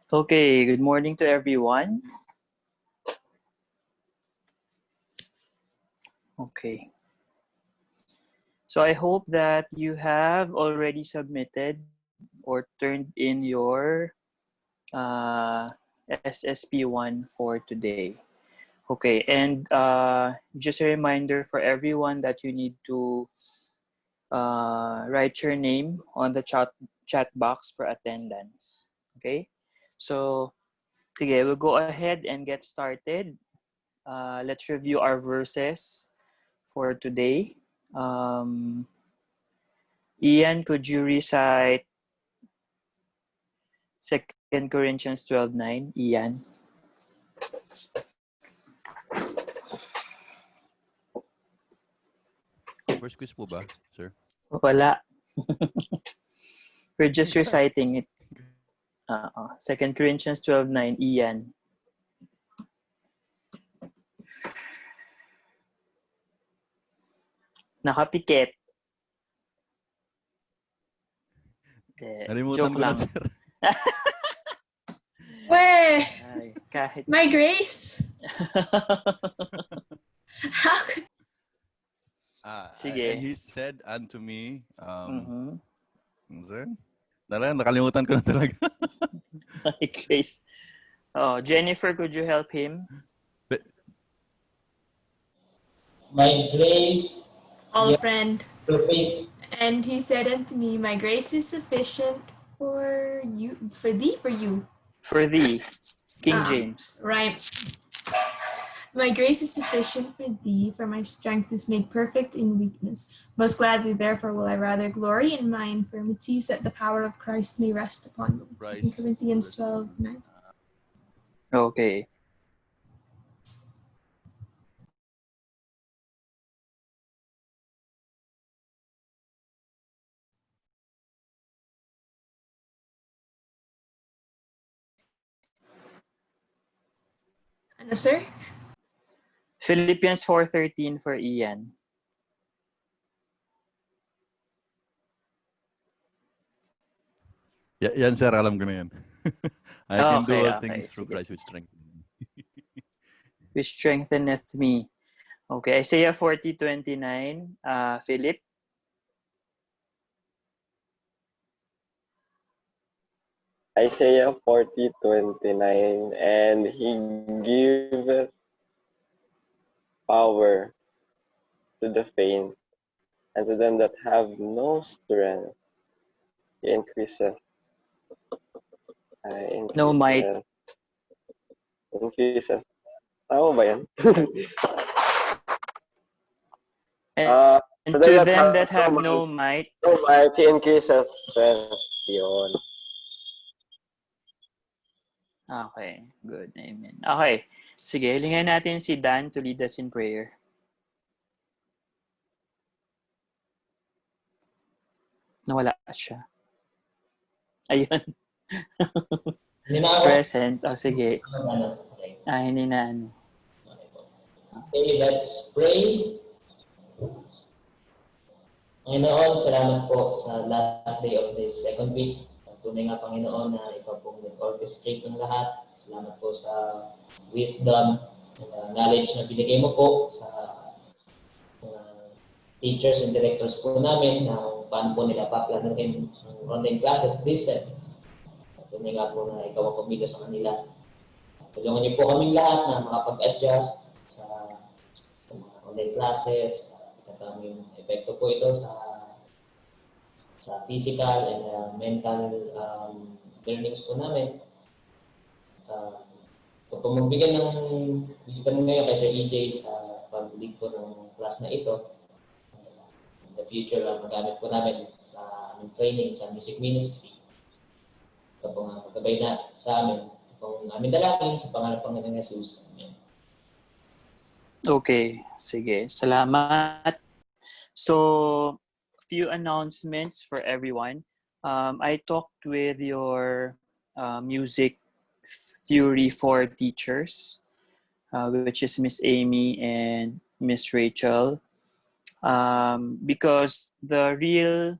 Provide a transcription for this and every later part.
Okay, good morning to everyone. Okay. So I hope that you have already submitted or turned in your SSP1 for today. Okay, and just a reminder for everyone that you need to write your name on the chat box for attendance. Okay, so okay, we'll go ahead and get started. Let's review our verses for today. Ian, could you recite 2 Corinthians 12:9? Ian. First quiz po ba, sir? Wala. We're just reciting it. 2 Corinthians 12:9, Ian. Nakapikit. Nalimutan Joke ko na, lang. sir. Weh! Ay, kahit. My grace? How could... Sige. And he said unto me, sir? Nakalimutan ko na talaga. My grace. Oh, Jennifer, could you help him? My grace, All yeah, friend. perfect. And he said unto me, my grace is sufficient for you, for thee, for you. For thee, King James. Right. My grace is sufficient for thee, for my strength is made perfect in weakness. Most gladly, therefore, will I rather glory in my infirmities, that the power of Christ may rest upon me. 2 Corinthians 12:9. Okay. Ano, sir? Philippians 4:13 for Ian. Yan, sir. Alam ko na yan. I can do all things through Christ which strengthens me. Which strengtheneth me. Okay, Isaiah 40:29, Philip. Isaiah 40:29, and he giveth power to the faint, and to them that have no strength, he increaseth. No might. Increaseth. Tama ba yan? And to them that have no might. No might, he increaseth strength. Yun. Okay, good. Amen. Okay, sige, hilingan natin si Dan to lead us in prayer. Nawala siya. Ayun. Present. O, sige. Hindi na ano. Okay, let's pray. Panginoon, salamat po sa last day of this second week. Tunay nga, Panginoon, na ikaw pong nag-orchestrate ng lahat. Salamat po sa wisdom and knowledge na binigay mo po sa teachers and directors po namin na paano po nila paplanuhin ang online classes this sem. Tunay nga po na ikaw ang pumilo sa kanila. Tulungan niyo po kaming lahat na makapag-adjust sa mga online classes. Kataming epekto po ito sa physical and mental learnings po namin. Kung po magbigay ng wisdom ngayon kay Sir EJ sa pag-lead po ng class na ito, in the future, magamit po namin sa aming training sa music ministry. Ito po nga magkabay na sa amin. Ito po aming dalangin sa pangalan ng Panginoong Jesus. Amen. Okay, sige. Salamat. So, few announcements for everyone. I talked with your music theory 4 teachers, which is Miss Amy and Miss Rachel, because the real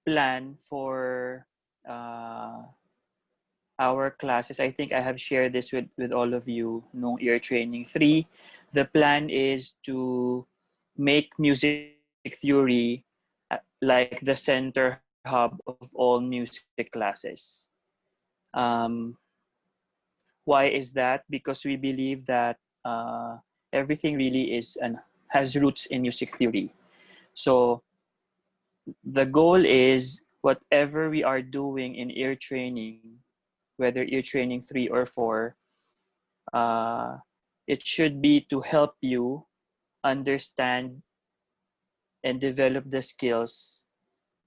plan for our classes, I think I have shared this with all of you, no ear training 3. The plan is to make music theory like the center hub of all music classes. Why is that? Because we believe that everything really is and has roots in music theory. So the goal is whatever we are doing in ear training, whether ear training 3 or 4, it should be to help you understand and develop the skills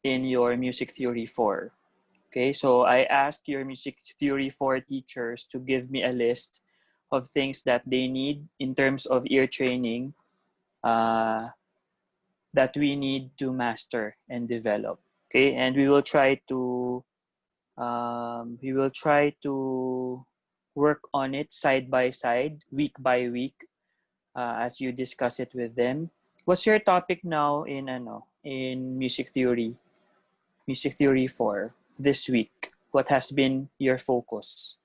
in your music theory 4. Okay, so I asked your music theory 4 teachers to give me a list of things that they need in terms of ear training that we need to master and develop. Okay, and we will try to work on it side by side, week by week, as you discuss it with them. What's your topic now in music theory? Music theory 4 this week. What has been your focus?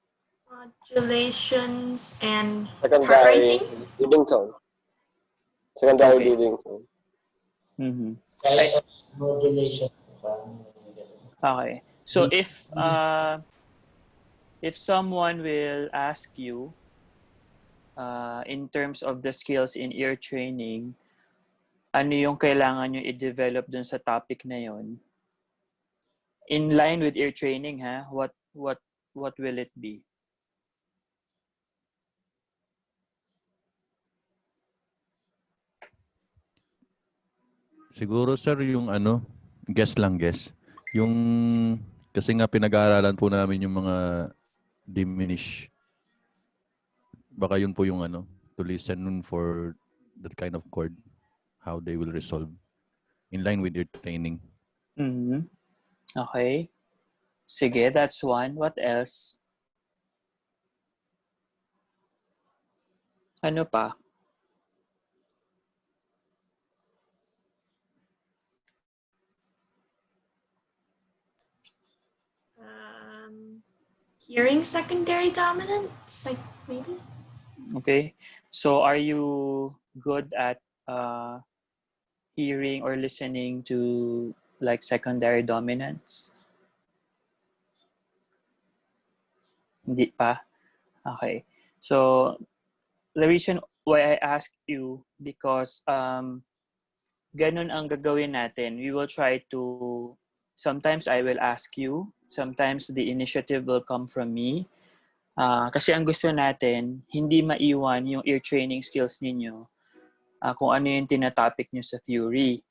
Modulations and part Secondary writing. leading tone. Secondary Okay. leading tone. Mm-hmm. Kaya modulation. Okay. So if someone will ask you in terms of the skills in ear training, ano yung kailangan nyo i-develop dun sa topic na yon? In line with ear training, ha? What will it be? Siguro sir yung guess lang guess. Yung kasi nga pinag-aaralan po namin yung mga diminish. Baka yun po yung to listen for that kind of chord, how they will resolve in line with your training. Mm-hmm. Okay. Sige, that's one. What else? Ano pa? Hearing secondary dominance, like maybe. Okay. So are you good at hearing or listening to like secondary dominance? Hindi pa? Okay. So the reason why I ask you because ganun ang gagawin natin. We will try to sometimes I will ask you, sometimes the initiative will come from me. Kasi ang gusto natin, hindi maiwan yung ear training skills ninyo kung ano yung tinatopic nyo sa theory.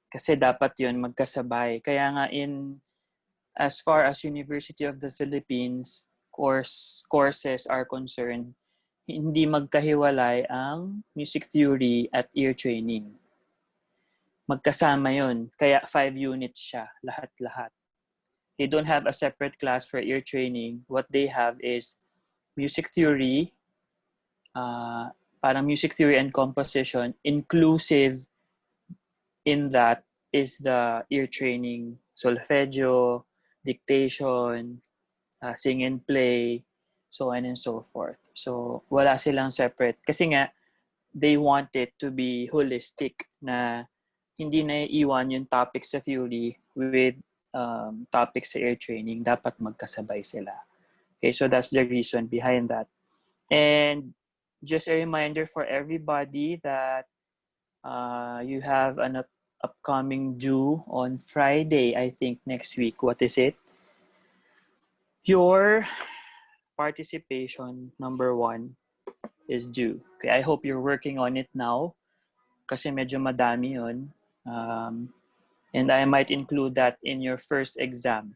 Kasi dapat yun magkasabay. Kaya nga as far as University of the Philippines courses are concerned, hindi magkahiwalay ang music theory at ear training. Magkasama yun. Kaya 5 units siya, lahat-lahat. They don't have a separate class for ear training. What they have is music theory, parang music theory and composition. Inclusive in that is the ear training, solfeggio, dictation, sing and play, so on and so forth. So, wala silang separate. Kasi nga, they want it to be holistic na hindi na iwan yung topics sa theory with topics sa ear training. Dapat magkasabay sila. Okay, so that's the reason behind that. And just a reminder for everybody that you have an upcoming due on Friday, I think next week. What is it? Your participation number 1 is due. Okay, I hope you're working on it now kasi medyo madami yun. And I might include that in your first exam.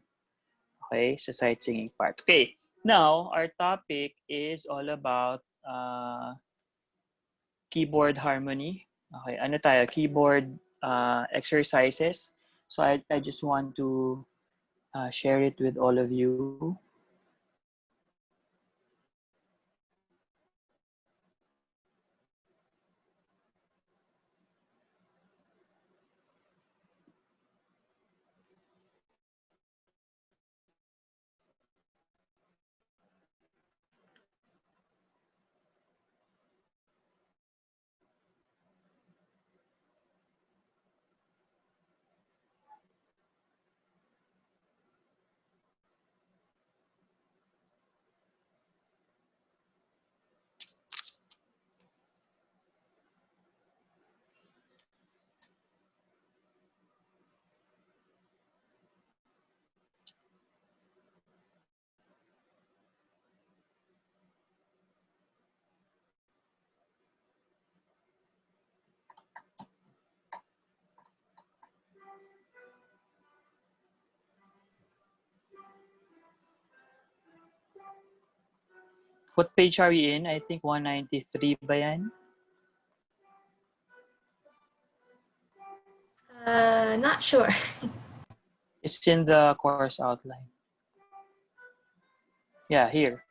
Okay, sa sight singing part. Okay, now our topic is all about keyboard harmony. Okay, ano tayo? Keyboard exercises. So I just want to share it with all of you. What page are we in? I think 193 ba yan? Not sure. It's in the course outline. Yeah, here.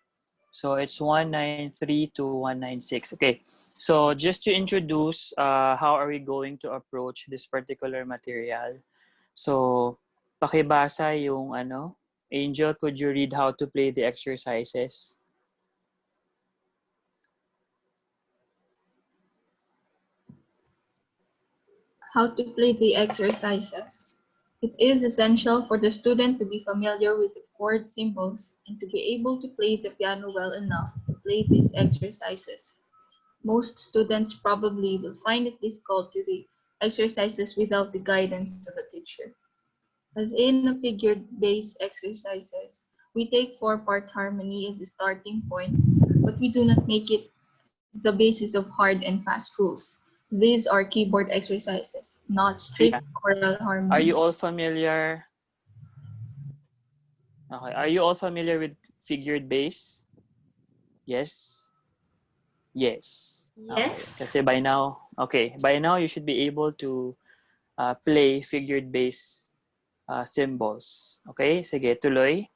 So it's 193 to 196. Okay. So just to introduce, how are we going to approach this particular material? So, pakibasa yung ano. Angel, could you read how to play the exercises? How to play the exercises. It is essential for the student to be familiar with the chord symbols and to be able to play the piano well enough to play these exercises. Most students probably will find it difficult to do exercises without the guidance of a teacher. As in the figured bass exercises, we take 4-part harmony as a starting point, but we do not make it the basis of hard and fast rules. These are keyboard exercises, not strict Yeah. choral harmony. Are you all familiar? Okay. Are you all familiar with figured bass? Yes? Yes. Okay. Yes. Kasi by now, you should be able to play figured bass symbols. Okay? Sige, tuloy.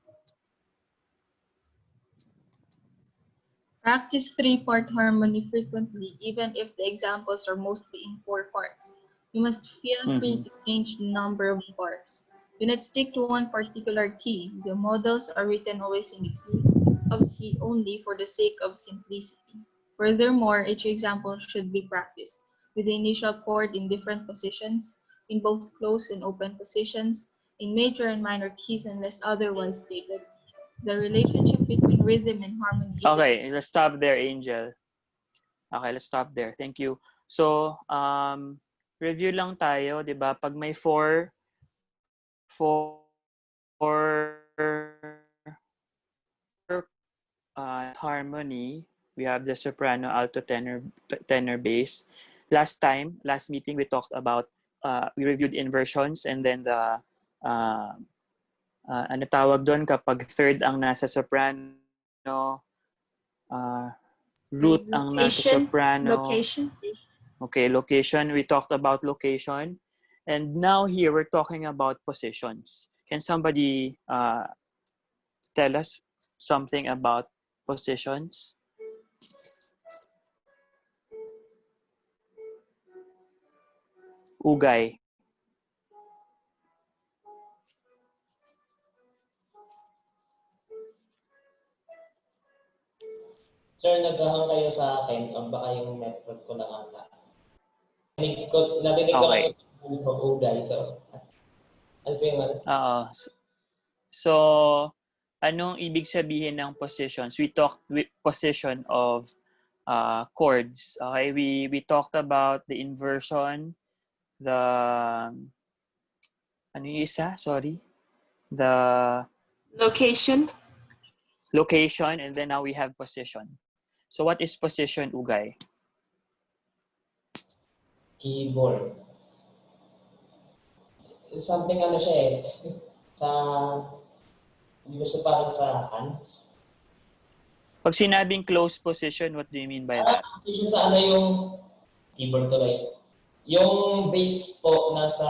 Practice 3-part harmony frequently, even if the examples are mostly in 4 parts. You must feel free to change the number of parts. Do not stick to one particular key. The models are written always in the key of C only for the sake of simplicity. Furthermore, each example should be practiced with the initial chord in different positions, in both closed and open positions, in major and minor keys unless otherwise stated. The relationship between rhythm and harmony is Okay, let's stop there, Angel. Okay, let's stop there. Thank you. So, review lang tayo, 'di ba? Pag may four harmony, we have the soprano, alto, tenor, bass. Last meeting, we talked about, we reviewed inversions and then the, ano tawag doon kapag third ang nasa soprano, root ang nasa soprano. Location. Okay, location. We talked about location. And now here, we're talking about positions. Can somebody tell us something about positions? Ugay. Sir, naghahang kayo sa akin. Baka yung network ko lang ata. Narinig ko Okay. lang yung ugay. So, ano po yung ano? So, anong ibig sabihin ng positions? We talked with position of chords. Okay, we talked about the inversion, the ano yung isa? Sorry. The Location. location, and then now we have position. So what is position, Ugay? Keyboard. Something ano siya eh. Sa, hindi ko siya parang sa hands. Pag sinabing close position, what do you mean by that? Position sa ano yung keyboard tuloy. Yung bass po nasa,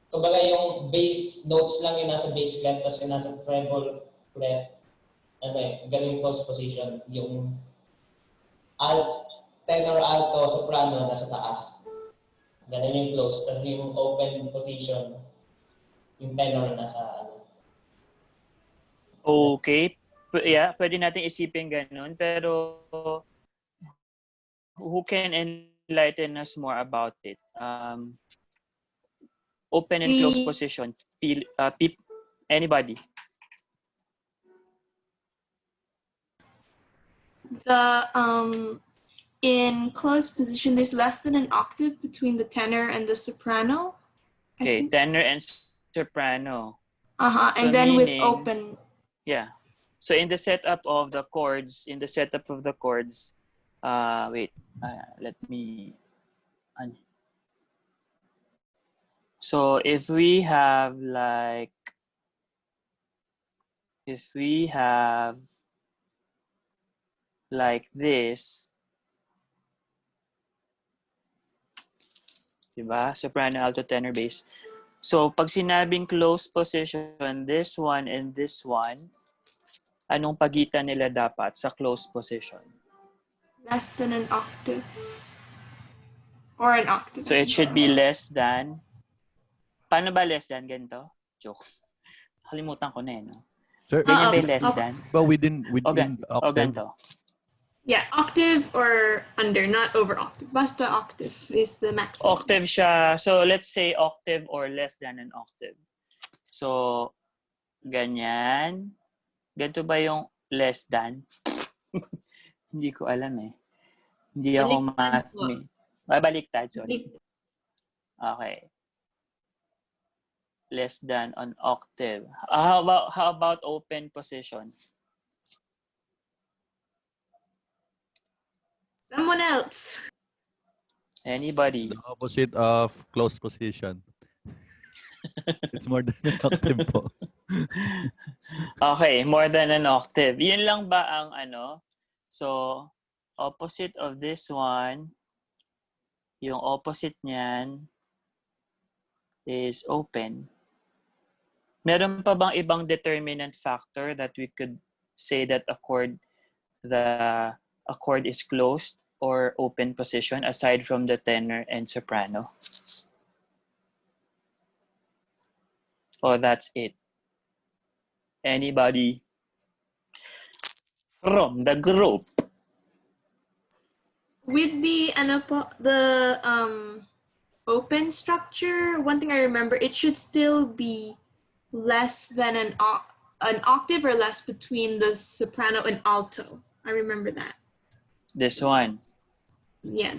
kumbaga yung bass notes lang yung nasa bass clef, tapos yung nasa treble clef. Ano eh, ganun yung close position. Yung tenor, alto, soprano nasa taas. Ganun yung close. Tapos yung open position, yung tenor nasa ano. Okay. Yeah, pwede natin isipin ganun. Pero who can enlighten us more about it? Open and close position. Anybody? In closed position, there's less than an octave between the tenor and the soprano. Okay, tenor and soprano. And So then with meaning- open. Yeah. So in the setup of the chords, let me. So if we have like this. Diba? Soprano, alto, tenor, bass. So, pag sinabing close position, this one and this one, anong pagitan nila dapat sa close position? Less than an octave. Or an octave. So, it should be less than. Paano ba less than? Ganito? Joke. Kalimutan ko na eh, no? Sir, Ganyan ba Oo. yung less Opo. than? but within O the o octave. ganito. Yeah, octave or under, not over octave. Basta octave is the maximum. Octave siya. So, let's say octave or less than an octave. So, ganyan. Ganito ba yung less than? Hindi ko alam eh. Hindi ako Baliktad math. po. Baliktad, sorry. Okay. Less than an octave. How about open position? Someone else. Anybody? The opposite of close position. It's more than an octave po. Okay, more than an octave. Yun lang ba ang ano? So, opposite of this one, yung opposite niyan is open. Meron pa bang ibang determinant factor that we could say that a chord is closed or open position aside from the tenor and soprano? Oh, that's it. Anybody from the group? With the open structure, one thing I remember, it should still be less than an octave or less between the soprano and alto. I remember that. This one. Yeah,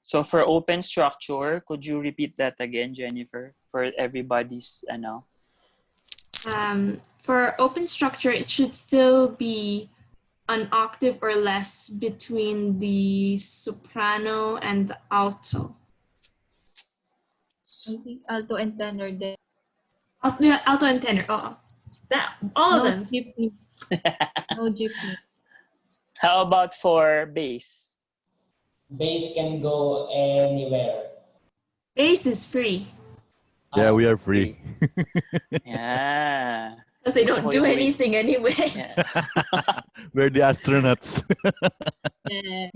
So for open structure, could you repeat that again, Jennifer, for everybody's ano? for open structure, it should still be an octave or less between the soprano and the alto. I think alto and tenor din. Alto and tenor. Oh, all of No them. jeepney. No jeepney. How about for bass? Bass can go anywhere. Bass is free Yeah, we are free. Yeah. because they Gusto don't ko do yung way- anything anyway. Yeah. We're the astronauts. Yeah.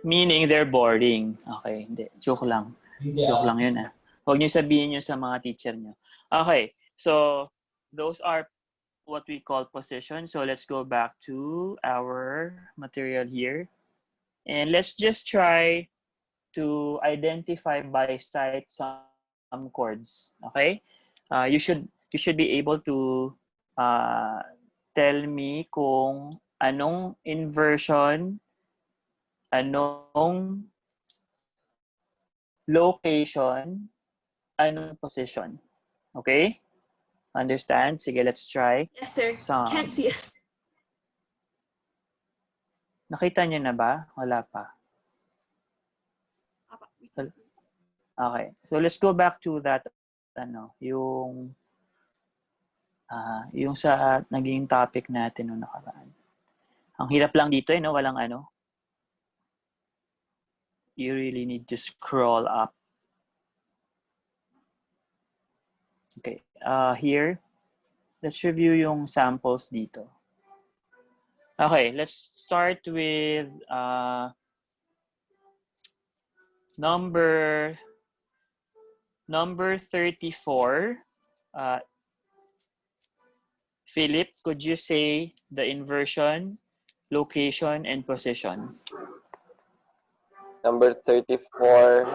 Meaning they're boring. Okay, hindi. Joke lang. Hindi Joke lang yun ah. Huwag niyo sabihin yun sa mga teacher niyo. Okay, so those are what we call position. So let's go back to our material here. And let's just try to identify by sight some chords. Okay? You should be able to tell me kung anong inversion, anong location, anong position. Okay? Understand? Sige, let's try. Yes, sir. Some. Can't see us. Nakita niyo na ba? Wala pa. We can see. Okay. So let's go back to that yung sa naging topic natin noong nakaraan. Ang hirap lang dito no, walang ano. You really need to scroll up. Okay. Here, let's review yung samples dito. Okay, let's start with number 34. Philip, could you say the inversion, location, and position? Number 34,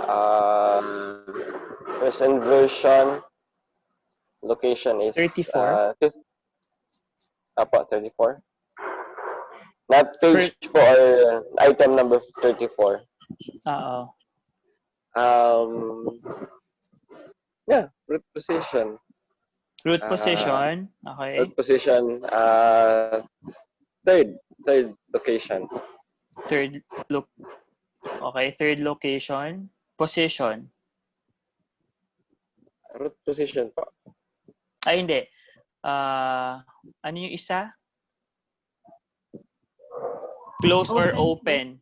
first inversion, location is 34? Apo, 34. Not page po or item number 34. Oo. Yeah, root position. Root position. Okay. Root position, third location. Third location. Position. Root position po. Ay, hindi. Ano yung isa? Close or Open. open?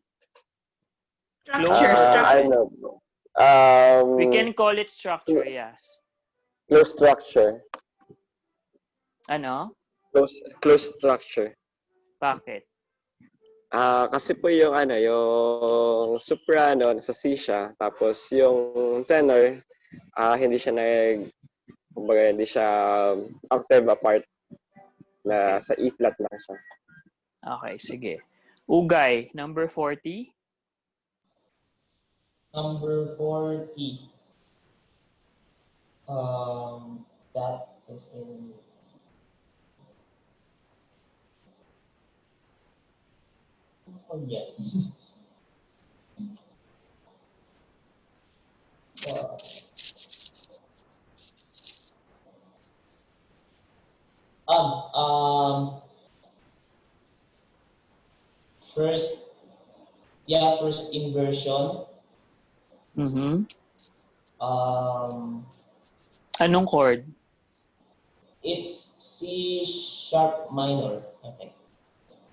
Close or Structure. I open? know. We can call it structure, yes. Close structure. Ano? Close structure. Bakit? Kasi po yung yung soprano nasa C siya, tapos yung tenor hindi siya kumbaga hindi siya octave apart na Okay. sa E flat lang siya. Okay, sige. Ugay, number 40. Number 40. That is in yes. First, first inversion. Mhm. Anong chord? It's C sharp minor, I think.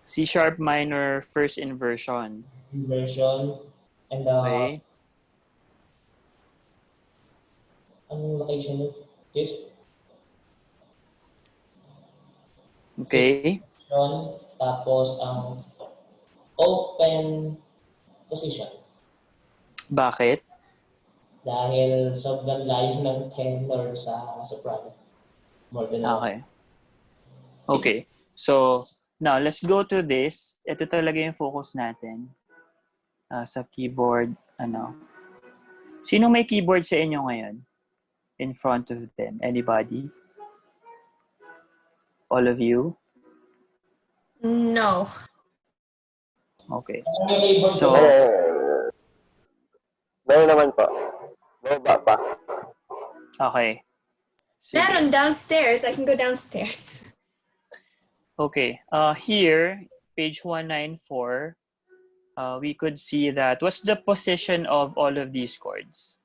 C sharp minor first inversion. Inversion. And Okay. anong location yun? Fifth. Okay. Position, tapos ang open position. Bakit? Dahil sobrang layo ng tenor sa soprano. More than one. Okay. Okay. So, now let's go to this. Ito talaga yung focus natin sa keyboard. Sino may keyboard sa inyo ngayon? In front of them? Anybody? All of you? No. Okay. Ang keyboard So, ko, Meron naman po. Baba pa. okay. Sige. Meron downstairs. I can go downstairs. Okay. Here, page 194, we could see that what's the position of all of these chords?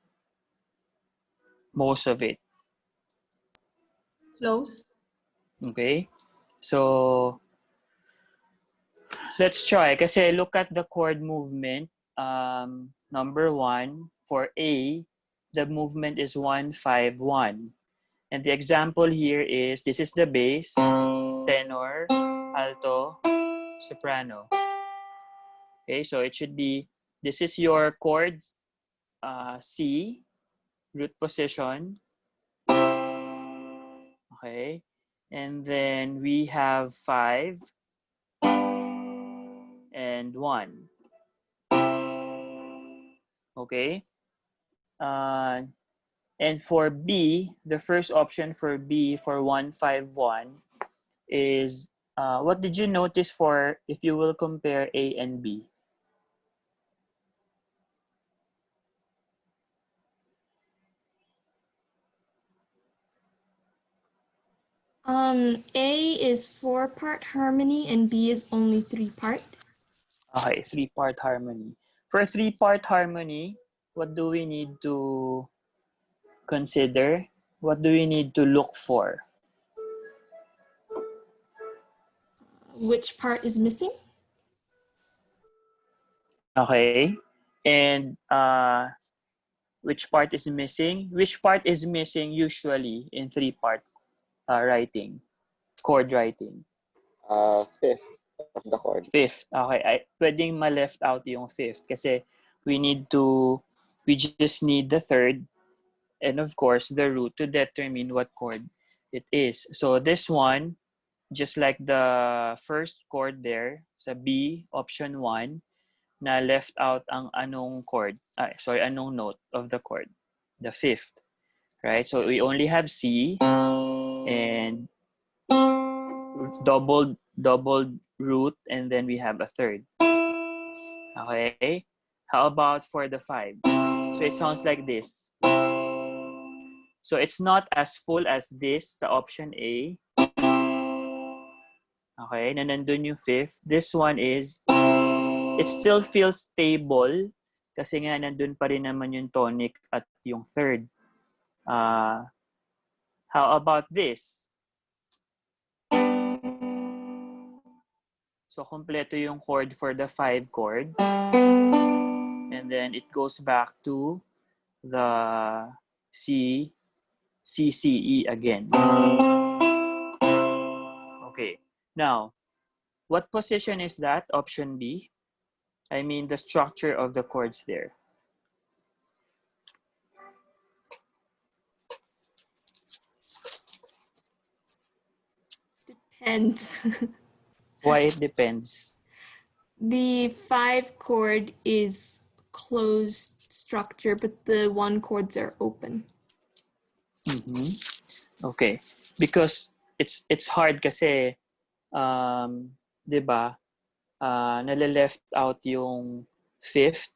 Most of it. Close. Okay. So, let's try. Kasi look at the chord movement. Number 1, for A, the movement is 1, 5, 1. And the example here is, this is the bass, tenor, alto, soprano. Okay, so it should be, this is your chord C, root position. Okay, and then we have 5 and 1. Okay, and for B, the first option for B for 151 is, what did you notice for, if you will compare A and B? A is 4-part harmony and B is only 3-part. Okay, 3-part harmony. For 3-part harmony, what do we need to consider? What do we need to look for? Which part is missing? Okay, and which part is missing? Which part is missing usually in 3-part writing, chord writing? Fifth of the chord. Fifth. Okay, pwedeng ma-left out yung fifth kasi we just need the third and of course the root to determine what chord it is. So this one, just like the first chord there sa B, option 1, na left out ang anong chord, anong note of the chord, the fifth, right? So we only have C and doubled root, and then we have a third. Okay, how about for the 5? So it sounds like this. So it's not as full as this sa option A. Okay, na nandun yung fifth. This one is, it still feels stable kasi nga nandun pa rin naman yung tonic at yung third. How about this? So, kompleto yung chord for the 5 chord. And then, it goes back to the C, C, C, E again. Okay. Now, what position is that? Option B. I mean, the structure of the chords there. Depends. Why it depends? The 5 chord is closed structure, but the 1 chords are open. Mhm. Okay. Because it's hard kasi, 'di ba? Nale-left out yung fifth.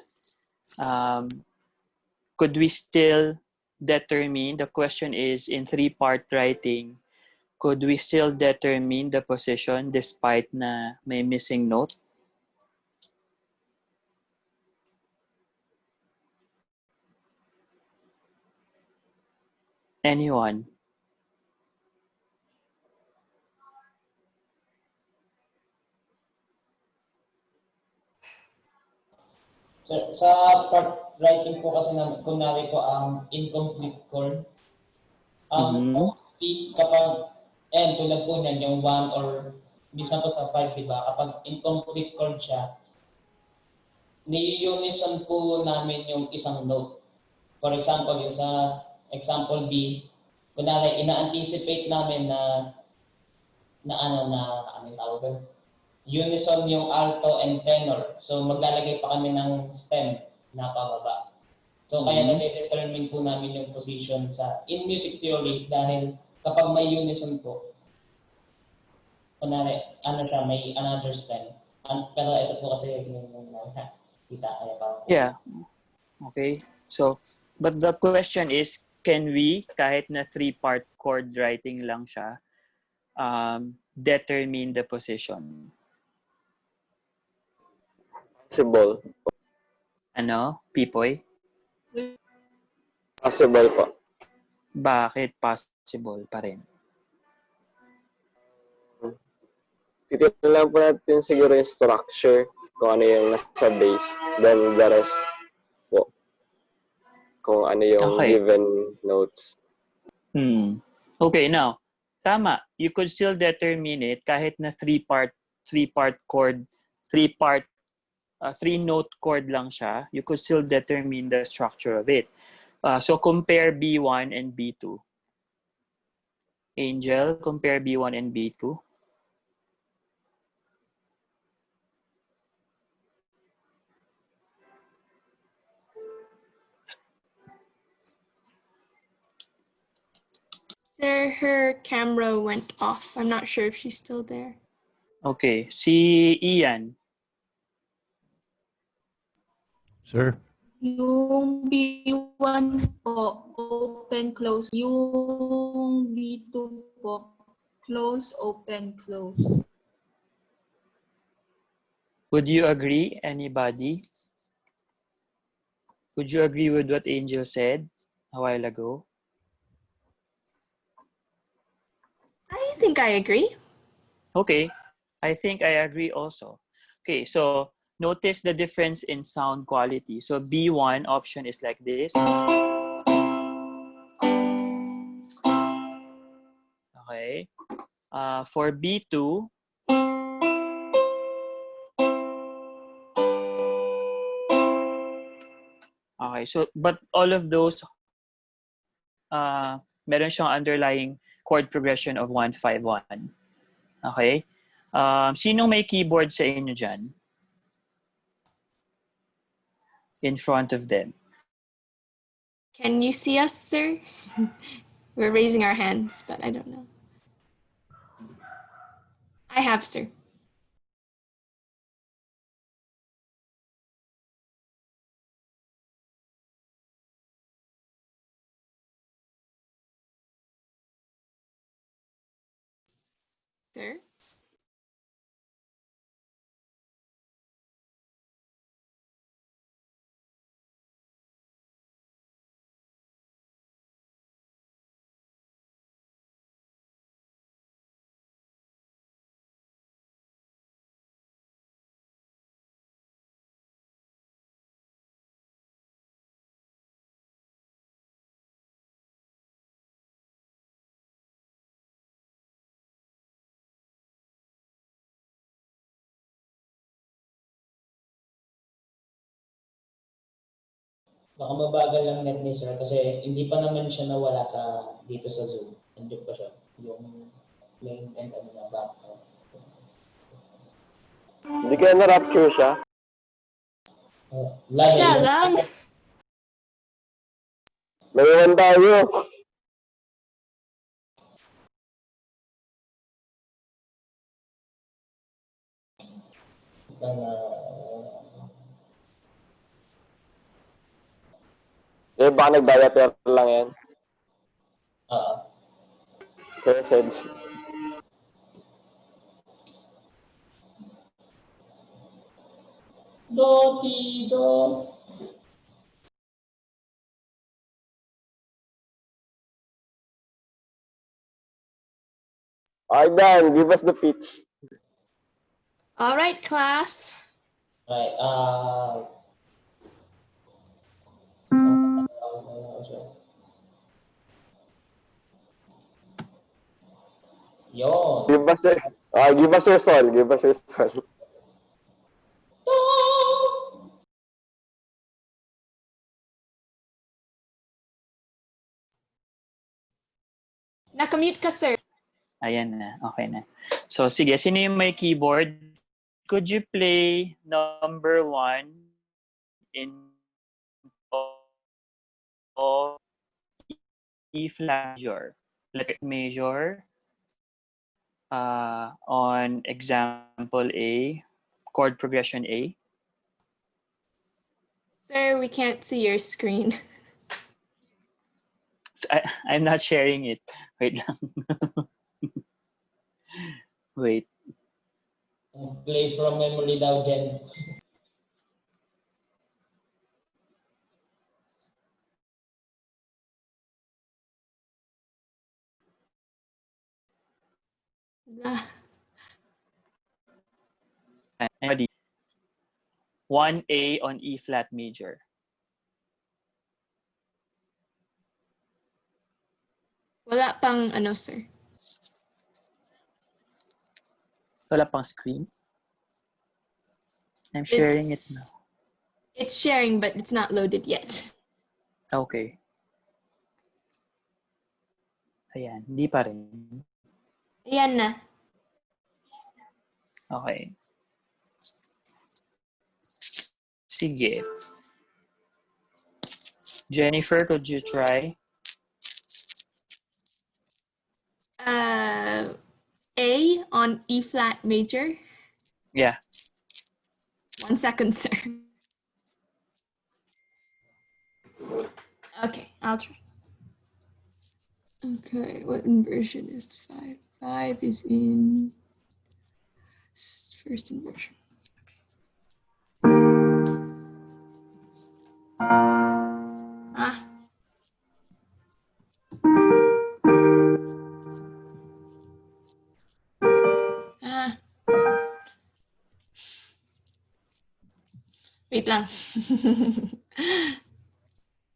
Could we still determine, the question is in 3-part writing, could we still determine the position despite na may missing note? Anyone? Sa part writing po kasi na, kunwari po ang incomplete chord, Mhm. mostly kapag, tulad po niyan, yung 1 or minsan po sa 5, di ba? Kapag incomplete chord siya, ni-unison po namin yung isang note. For example, yung sa example B, kunwari, ina-anticipate namin na ano yung tawag doon? Unison yung alto and tenor. So maglalagay pa kami ng stem na pababa. So kaya nade-determine po namin yung position in music theory dahil kapag may unison po, kunwari, may another stem. Pero ito po kasi yung kita kaya pa. Yeah. Okay. So, but the question is, can we, kahit na 3-part chord writing lang siya, determine the position? Possible. Ano, Pipoy? Possible po. Bakit possible pa rin? Titignan lang po natin siguro yung structure, kung ano yung nasa base. Then the rest po, kung ano yung Okay. given notes. Okay, now, tama. You could still determine it kahit na 3-part chord, 3-note chord lang siya. You could still determine the structure of it. So compare B1 and B2. Angel, compare B1 and B2. Sir, her camera went off. I'm not sure if she's still there. Okay, si Ian. Sir? Yung B1 po, open, close. Yung B2 po, close, open, close. Would you agree? Anybody? Would you agree with what Angel said a while ago? I think I agree. Okay, I think I agree also. Okay, so notice the difference in sound quality. So B1 option is like this. Okay. For B2, okay, so but all of those, meron siyang underlying chord progression of 1-5-1. Okay? Sinong may keyboard sa inyo dyan? In front of them. Can you see us, sir? We're raising our hands, but I don't know. I have, sir. Sir? Baka mabagal lang net ni sir kasi hindi pa naman siya nawala dito sa Zoom. Nandiyan pa siya. Yung lane and ano na back. Hindi kaya na-rapture siya. Siya lang. Naiwan tayo. Baka nag-diaper lang yan. Message. Do. Alright, Dan, give us the pitch. All right, class. Right. Yun. Give us your song. Give us your song. Nakamute ka, sir. Ayan na. Okay na. So, sige. Sino yung may keyboard? Could you play number 1 in E flat major? Like major on example A, chord progression A. Sir, we can't see your screen. So I'm not sharing it. Wait lang. Wait. Play from memory daw, Jen. Anybody? 1A on E flat major. Wala pang ano, sir. Wala pang screen? I'm sharing it now. It's sharing, but it's not loaded yet. Okay. Ayan, hindi pa rin. Ayan na. Okay. Sige. Jennifer, could you try? A on E flat major. Yeah. 1 second, sir. Okay, I'll try. Okay, what inversion is 5? 5 is in first inversion. Okay. Wait lang.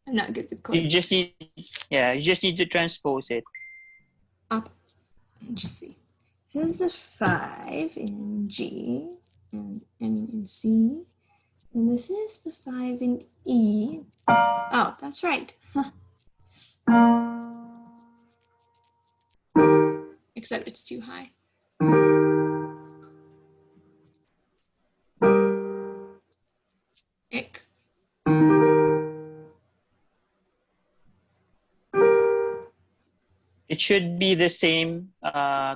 I'm not good with chords. You just need to transpose it. Up. Let's see. This is the 5 in G, and in C. And this is the 5 in E. Oh, that's right. Huh. Except it's too high. Ick. It should be the same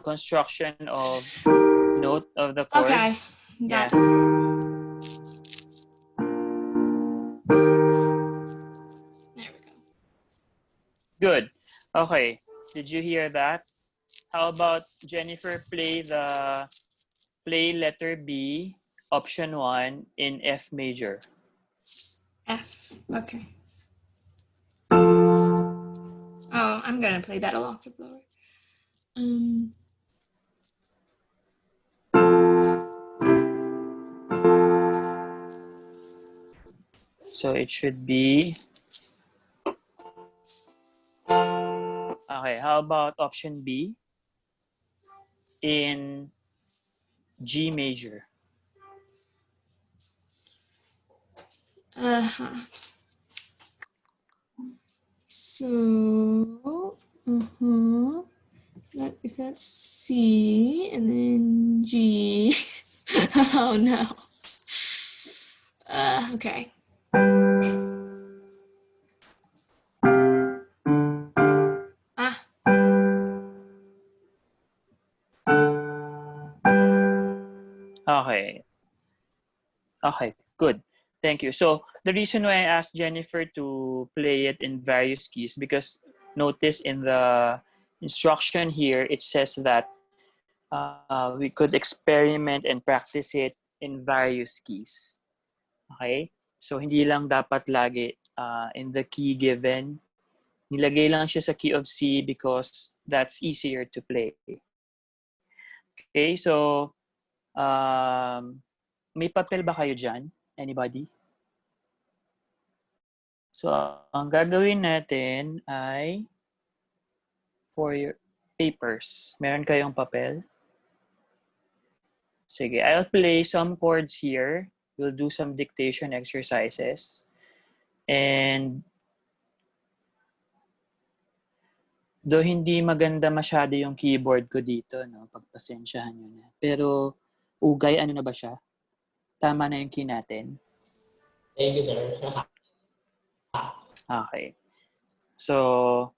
construction of note of the chord. Okay, got it. There we go. Good. Okay. Did you hear that? How about Jennifer play letter B, option 1 in F major. F. Okay. Oh, I'm gonna play that a octave lower. So it should be. Okay, how about option B in G major? So, if that's C and then G. Oh no. Okay. Ah. Okay. Okay, good. Thank you. So the reason why I asked Jennifer to play it in various keys, because notice in the instruction here, it says that we could experiment and practice it in various keys. Okay? So hindi lang dapat lagi in the key given. Nilagay lang siya sa key of C because that's easier to play. Okay, so may papel ba kayo dyan? Anybody? So, ang gagawin natin ay for your papers. Meron kayong papel? Sige, I'll play some chords here. We'll do some dictation exercises. And though hindi maganda masyado yung keyboard ko dito, no? Pagpasensyahan nyo na. Pero, ugay, ano na ba siya? Tama na yung key natin. Thank you, sir. Okay. So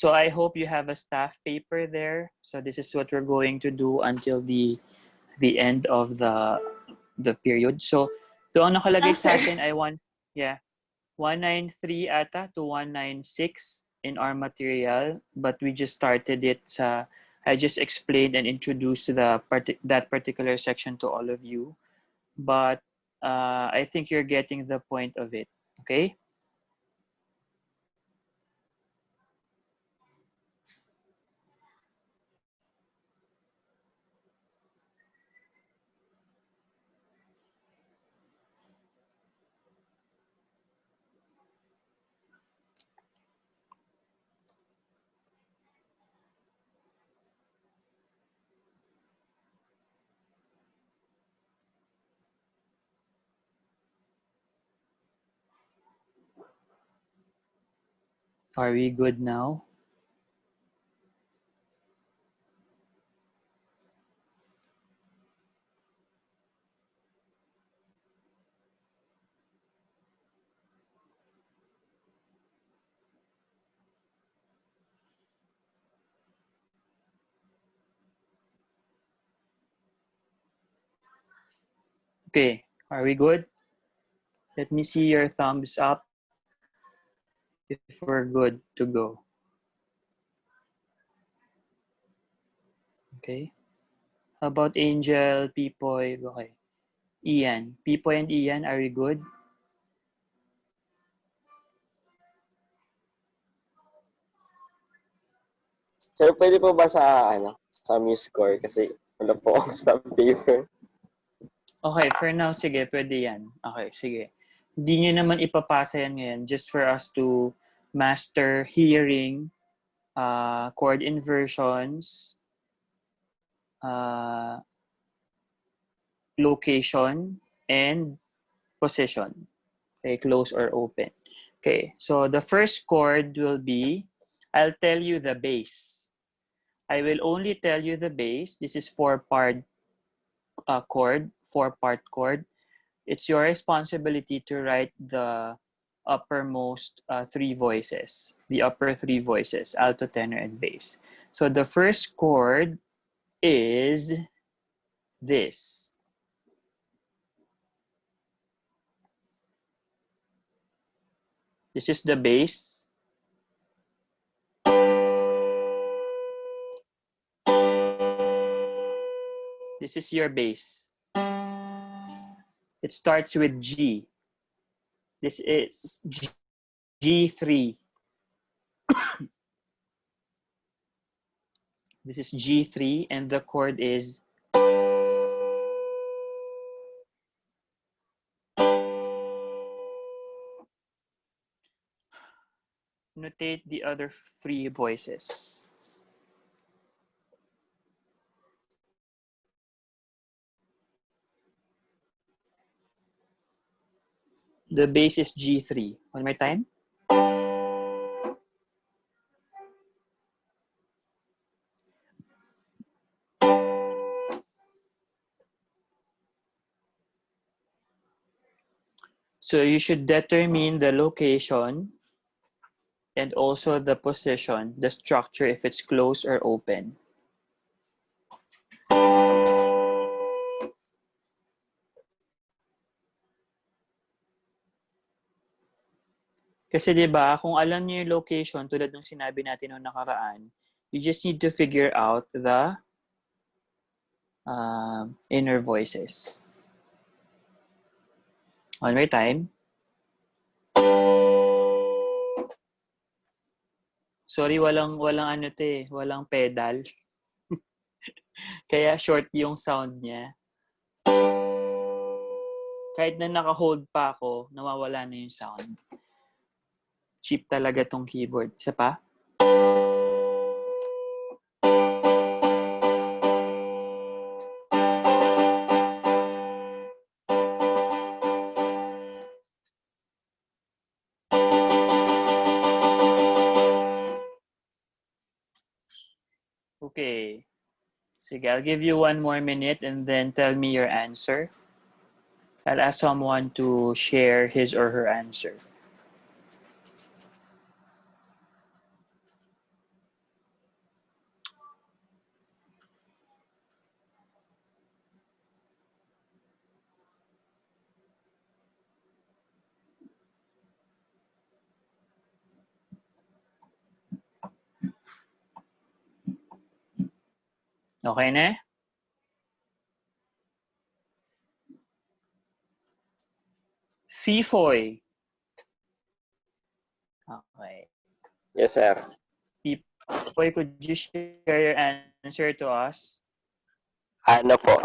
I hope you have a staff paper there. So this is what we're going to do until the end of the period. So doon nakalagay sa atin ay 193 ata to 196 in our material, but we just started it I just explained and introduced that particular section to all of you. But I think you're getting the point of it. Okay? Are we good now? Okay, are we good? Let me see your thumbs up if we're good to go. Okay. How about Angel, Pipoy? Okay. Ian. Pipoy and Ian, are we good? Sir, pwede po ba sa MuseScore kasi wala po akong stamp paper. Okay, for now, sige, pwede yan. Okay, sige. Hindi nyo naman ipapasa yan ngayon just for us to master hearing, chord inversions, location, and position. Okay, close or open. Okay, so the first chord will be, I'll tell you the bass. I will only tell you the bass. This is four-part chord, four-part chord. It's your responsibility to write the uppermost three voices, the upper three voices, alto, tenor, and bass. So the first chord is this. This is the bass. This is your bass. It starts with G. This is G3. This is G3 and the chord is notate the other three voices. The bass is G3. One more time. So you should determine the location and also the position, the structure, if it's closed or open. Kasi 'di ba, kung alam niyo yung location tulad ng sinabi natin noong nakaraan, you just need to figure out the inner voices. One more time. Sorry, walang ano 'to eh, walang pedal. Kaya short yung sound niya. Kahit na naka-hold pa ako, nawawala na yung sound. Cheap talaga tong keyboard. Isa pa? Okay. Sige, I'll give you 1 more minute and then tell me your answer. I'll ask someone to share his or her answer. Okay na? Fifoy. Okay. Yes, sir. Fifoy, could you share your answer to us? Ano po,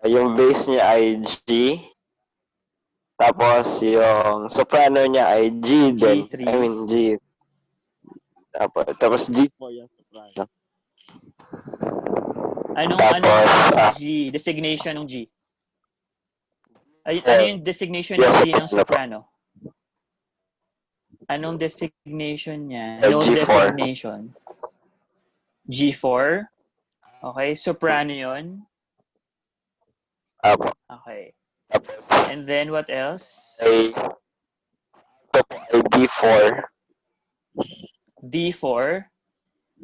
yung bass niya ay G. Tapos yung soprano niya ay G din. G3. I mean G. Tapos G4 yung soprano. Anong G? Designation ng G? Ano yung designation ng G ng soprano? Anong designation niya? Note G4. designation. G4? Okay. Soprano yun? Apo. Okay. Tapos And then what else? ay D4. D4.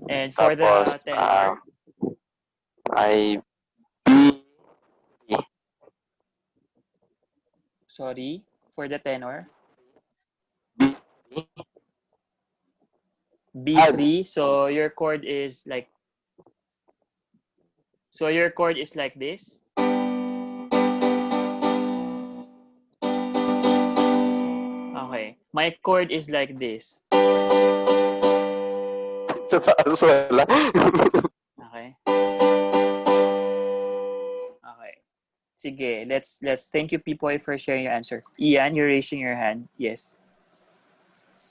And for Tapos the tenor? ay B. Sorry. For the tenor? B. B3. So your chord is like this. Okay. My chord is like this. Sa taas wala. Okay. Okay. Sige, let's thank you Pipoy for sharing your answer. Ian, you're raising your hand. Yes.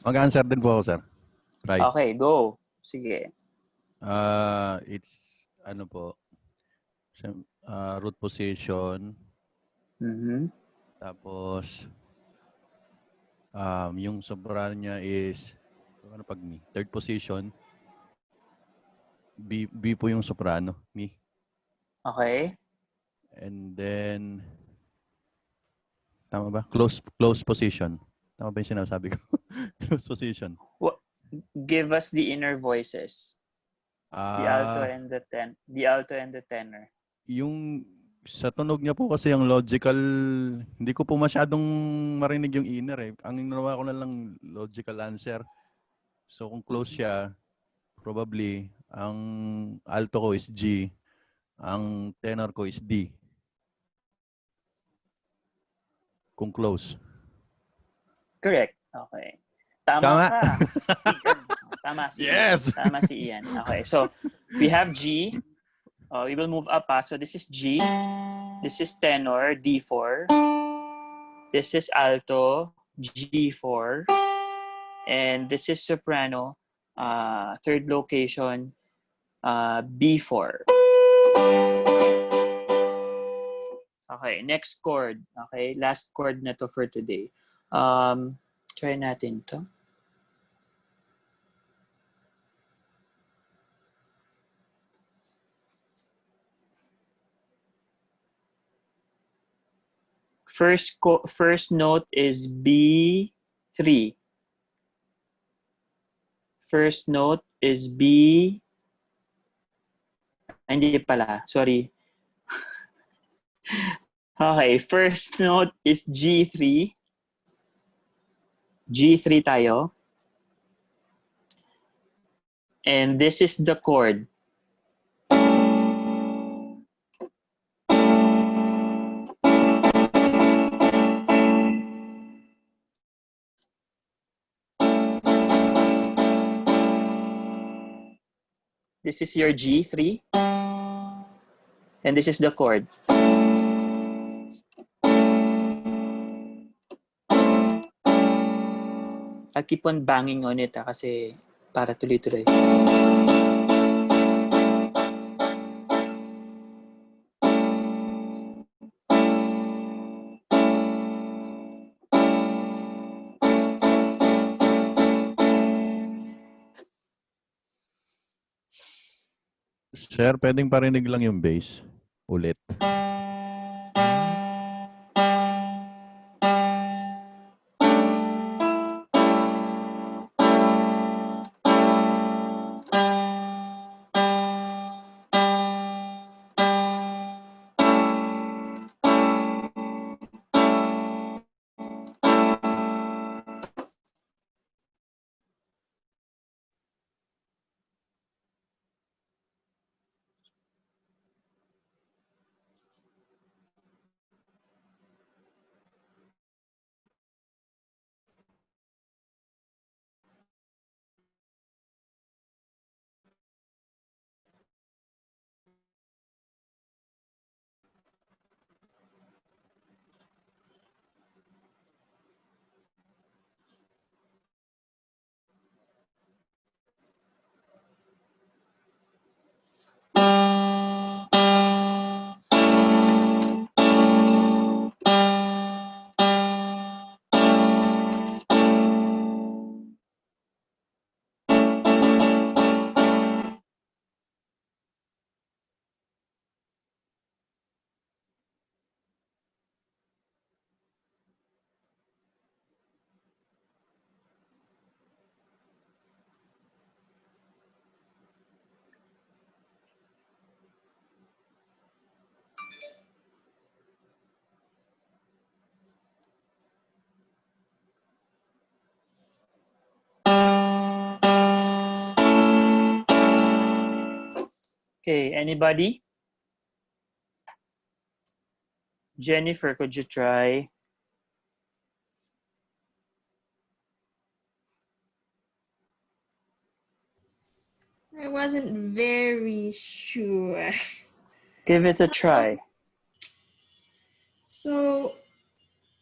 Mag-answer din po ako, sir. Try. Okay, go. Sige. It's, ano po, root position. Mhm. Tapos, yung soprano niya is, ano pag mi? Third position. B po yung soprano. Mi. Okay. And then, tama ba? Close position. Tama ba yung sinasabi ko? Close position. Give us the inner voices. The alto and the tenor. Yung sa tunog niya po kasi yung logical, hindi ko po masyadong marinig yung inner eh. Ang nawa ko na lang logical answer. So kung close siya, probably ang alto ko is G, ang tenor ko is D. Kung close. Correct. Okay. Tama ka. Tama si Yes! Ian. Tama si Ian. Okay, so we have G. We will move up. So this is G. This is tenor, D4. This is alto, G4. And this is soprano, third location, B4. Okay, next chord. Okay, last chord na to for today. Try natin to. First note is B3. First note is B. Hindi pala. Sorry. Okay. First note is G3. G3 tayo. And this is the chord. This is your G3. And this is the chord. I'll keep on banging on it kasi para tuloy-tuloy. Sir, pwedeng parinig lang yung bass ulit. Okay, anybody? Jennifer, could you try? I wasn't very sure. Give it a try. So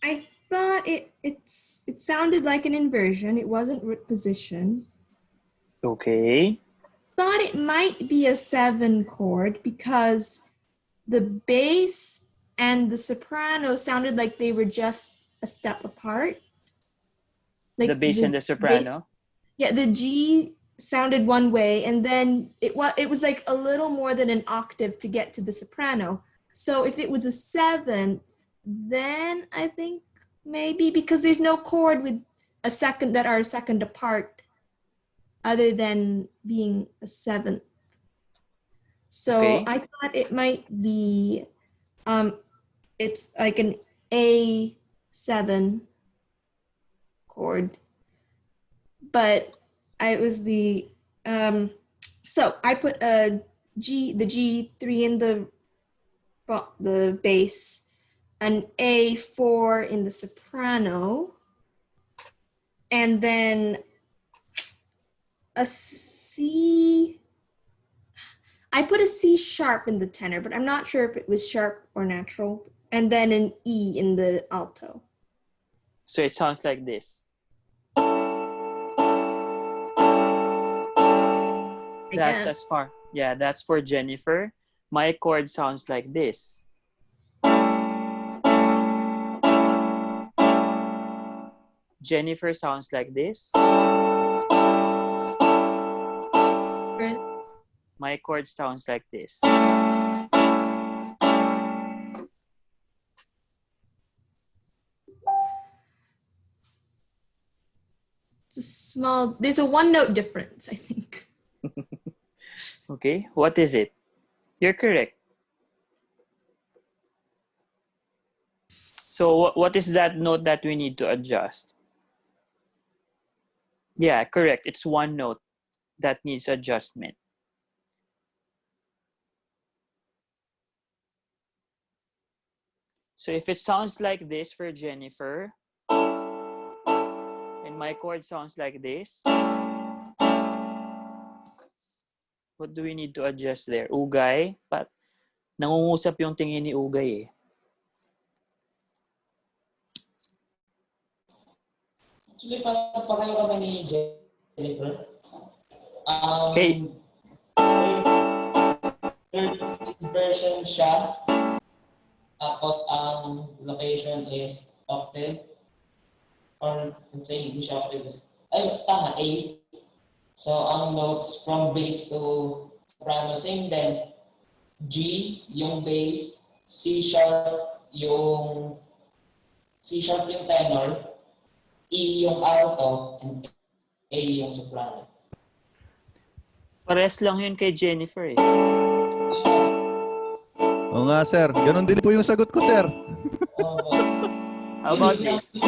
I thought it sounded like an inversion. It wasn't root position. Okay. Thought it might be a 7 chord because the bass and the soprano sounded like they were just a step apart. Like The bass and the soprano. Yeah, the G sounded one way, and then it was like a little more than an octave to get to the soprano. So if it was a 7, then I think maybe because there's no chord with a second that are a second apart, other than being a 7th. So Okay. I thought it might be, it's like an A7 chord, but I was so I put the G3 in the bass, an A4 in the soprano, and then a C. I put a C sharp in the tenor, but I'm not sure if it was sharp or natural, and then an E in the alto. So it sounds like this. That's as far. Yeah, that's for Jennifer. My chord sounds like this. Jennifer sounds like this. My chord sounds like this. there's a one note difference, I think. Okay, what is it? You're correct. So what is that note that we need to adjust? Yeah, correct. It's one note that needs adjustment. So if it sounds like this for Jennifer, and my chord sounds like this, what do we need to adjust there? Ugay? Nangungusap yung tingin ni Ugay eh. Actually, parang pareho kami ni Jennifer. Okay. Same third version siya. Tapos ang location is octave. Or let's say hindi siya octave. Ay, tama, A. So ang notes from bass to soprano, same din. G yung bass, C sharp yung tenor, E yung alto, and A yung soprano. Pares lang yun kay Jennifer eh. Oo nga, sir. Ganon din po yung sagot ko, sir. How about this?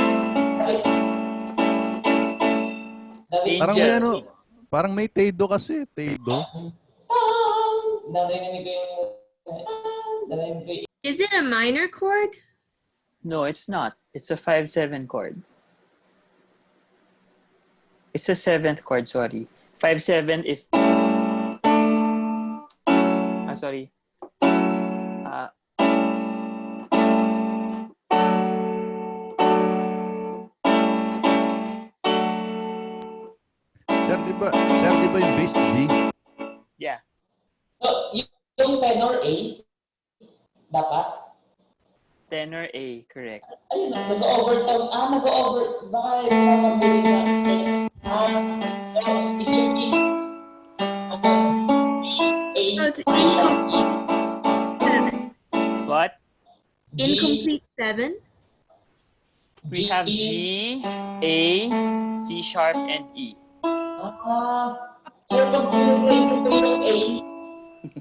Parang may ano, parang may Teido kasi. Teido. Is it a minor chord? No, it's not. It's a 5/7 chord. It's a 7th chord, sorry. 5/7 if... sorry. Sir, di ba yung bass G? Yeah. So, yung tenor A, dapat? Tenor A, correct. Ayun, nag-overtone. Baka sa mabiling na. Picture B. Oh, it's A sharp E. What? Incomplete 7? We have G, A, C sharp, and E. So pag yung A,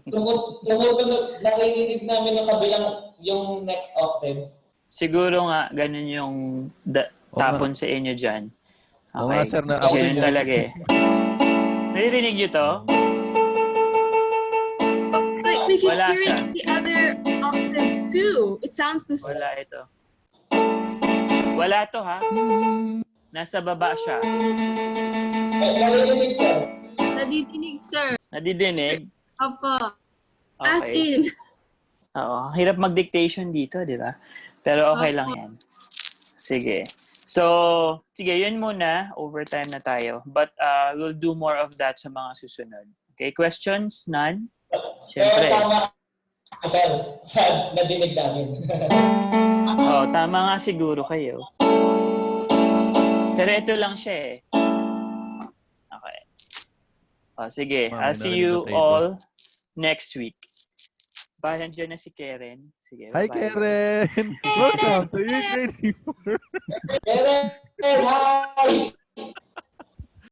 tumutunog, nakikinig namin ng kabilang yung next octave. Siguro nga, ganun yung tapon sa inyo dyan. Oo nga, sir. Na ako Ganun din talaga eh. Naririnig nyo to? But we can Wala hear siya. it in the other octave too. It sounds the same. Wala ito. Wala to ha? Nasa baba siya. Narinig, sir. Nadidinig, sir. Nadidinig? Opo. As in. Oo. Hirap mag-dictation dito, di ba? Pero okay lang yan. Sige. So, sige, yun muna. Overtime na tayo. But we'll do more of that sa mga susunod. Okay, questions? None? Siyempre. Tama. Sir, nadinig namin. Oo, tama nga siguro kayo. Pero ito lang siya eh. Okay. O, sige. I'll see you all next week. Bye, nandiyan na si Karen. Sige, Hi, bye. Karen! Welcome to your training. Karen, hi!